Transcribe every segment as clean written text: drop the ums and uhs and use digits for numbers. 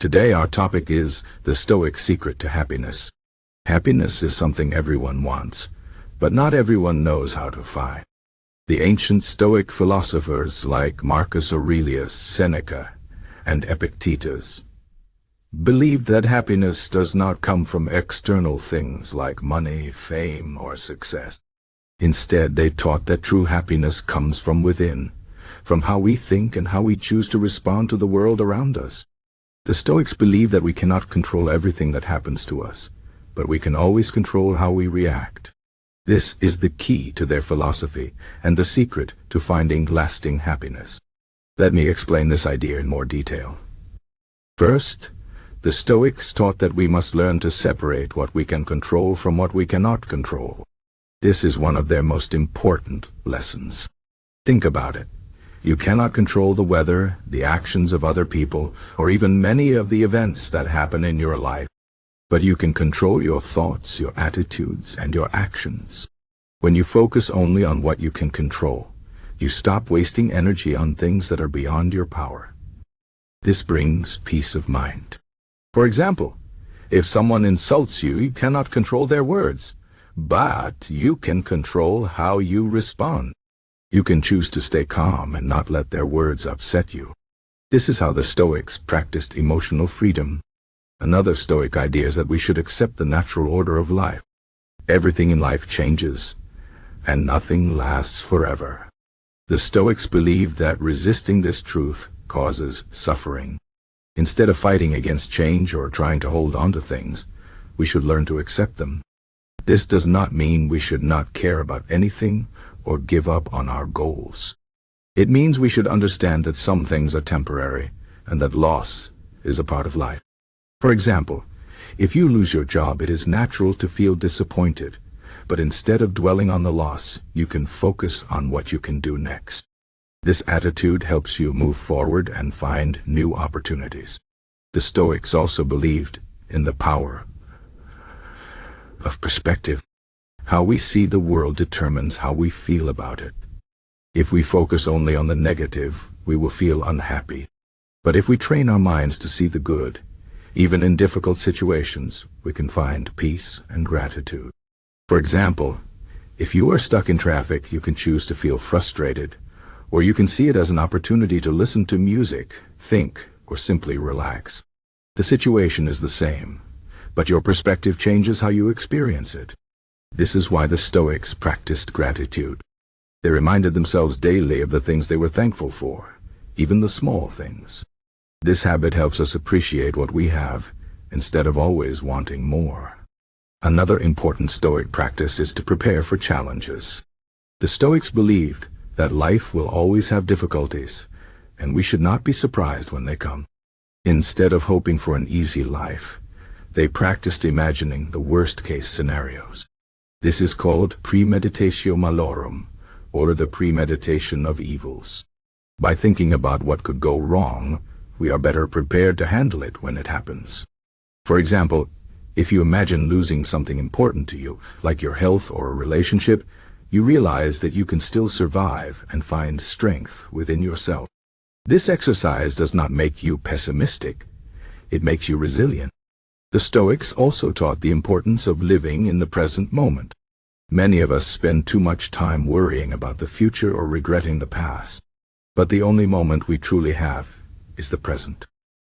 Today our topic is the Stoic secret to happiness. Happiness is something everyone wants, but not everyone knows how to find. The ancient Stoic philosophers like Marcus Aurelius, Seneca, and Epictetus believed that happiness does not come from external things like money, fame, or success. Instead, they taught that true happiness comes from within, from how we think and how we choose to respond to the world around us. The Stoics believe that we cannot control everything that happens to us, but we can always control how we react. This is the key to their philosophy and the secret to finding lasting happiness. Let me explain this idea in more detail. First, the Stoics taught that we must learn to separate what we can control from what we cannot control. This is one of their most important lessons. Think about it. You cannot control the weather, the actions of other people, or even many of the events that happen in your life. But you can control your thoughts, your attitudes, and your actions. When you focus only on what you can control, you stop wasting energy on things that are beyond your power. This brings peace of mind. For example, if someone insults you, you cannot control their words, but you can control how you respond. You can choose to stay calm and not let their words upset you. This is how the Stoics practiced emotional freedom. Another Stoic idea is that we should accept the natural order of life. Everything in life changes, and nothing lasts forever. The Stoics believed that resisting this truth causes suffering. Instead of fighting against change or trying to hold on to things, we should learn to accept them. This does not mean we should not care about anything or give up on our goals. It means we should understand that some things are temporary and that loss is a part of life. For example, if you lose your job, it is natural to feel disappointed, but instead of dwelling on the loss, you can focus on what you can do next. This attitude helps you move forward and find new opportunities. The Stoics also believed in the power of perspective. How we see the world determines how we feel about it. If we focus only on the negative, we will feel unhappy. But if we train our minds to see the good, even in difficult situations, we can find peace and gratitude. For example, if you are stuck in traffic, you can choose to feel frustrated, or you can see it as an opportunity to listen to music, think, or simply relax. The situation is the same, but your perspective changes how you experience it. This is why the Stoics practiced gratitude. They reminded themselves daily of the things they were thankful for, even the small things. This habit helps us appreciate what we have, instead of always wanting more. Another important Stoic practice is to prepare for challenges. The Stoics believed that life will always have difficulties, and we should not be surprised when they come. Instead of hoping for an easy life, they practiced imagining the worst-case scenarios. This is called premeditatio malorum, or the premeditation of evils. By thinking about what could go wrong, we are better prepared to handle it when it happens. For example, if you imagine losing something important to you, like your health or a relationship, you realize that you can still survive and find strength within yourself. This exercise does not make you pessimistic. It makes you resilient. The Stoics also taught the importance of living in the present moment. Many of us spend too much time worrying about the future or regretting the past. But the only moment we truly have is the present.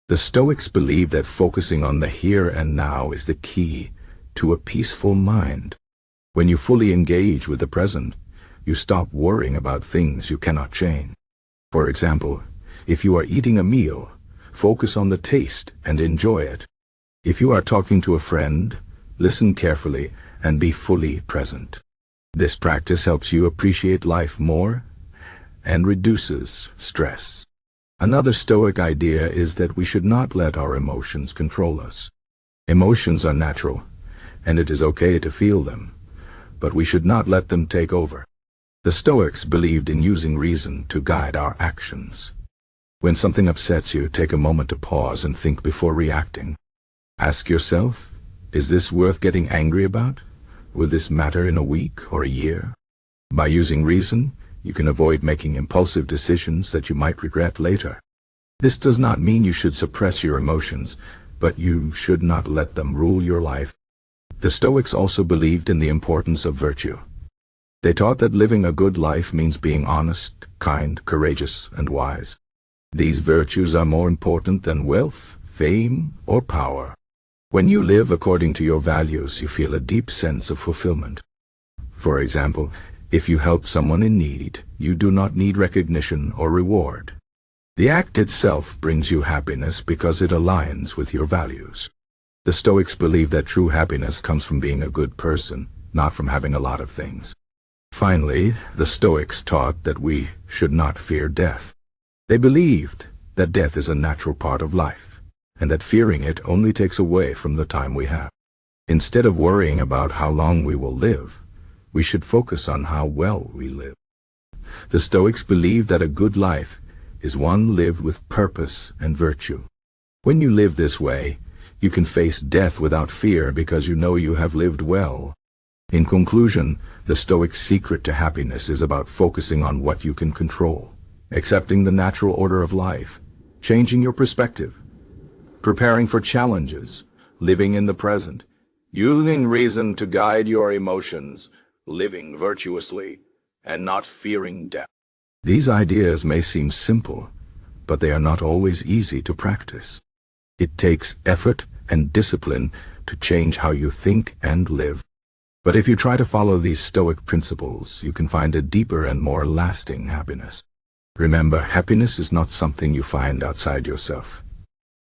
The Stoics believe that focusing on the here and now is the key to a peaceful mind. When you fully engage with the present, you stop worrying about things you cannot change. For example, if you are eating a meal, focus on the taste and enjoy it. If you are talking to a friend, listen carefully and be fully present. This practice helps you appreciate life more and reduces stress. Another Stoic idea is that we should not let our emotions control us. Emotions are natural, and it is okay to feel them, but we should not let them take over. The Stoics believed in using reason to guide our actions. When something upsets you, take a moment to pause and think before reacting. Ask yourself, is this worth getting angry about? Will this matter in a week or a year? By using reason, you can avoid making impulsive decisions that you might regret later. This does not mean you should suppress your emotions, but you should not let them rule your life. The Stoics also believed in the importance of virtue. They taught that living a good life means being honest, kind, courageous, and wise. These virtues are more important than wealth, fame, or power. When you live according to your values, you feel a deep sense of fulfillment. For example, if you help someone in need, you do not need recognition or reward. The act itself brings you happiness because it aligns with your values. The Stoics believe that true happiness comes from being a good person, not from having a lot of things. Finally, the Stoics taught that we should not fear death. They believed that death is a natural part of life, and that fearing it only takes away from the time we have. Instead of worrying about how long we will live, we should focus on how well we live. The Stoics believed that a good life is one lived with purpose and virtue. When you live this way, you can face death without fear because you know you have lived well. In conclusion, the Stoics' secret to happiness is about focusing on what you can control, accepting the natural order of life, changing your perspective, preparing for challenges, living in the present, using reason to guide your emotions, living virtuously, and not fearing death. These ideas may seem simple, but they are not always easy to practice. It takes effort and discipline to change how you think and live. But if you try to follow these Stoic principles, you can find a deeper and more lasting happiness. Remember, happiness is not something you find outside yourself.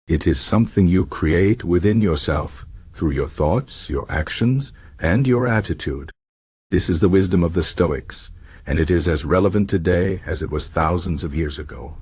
It is something you create within yourself through your thoughts, your actions, and your attitude. This is the wisdom of the Stoics, and it is as relevant today as it was thousands of years ago.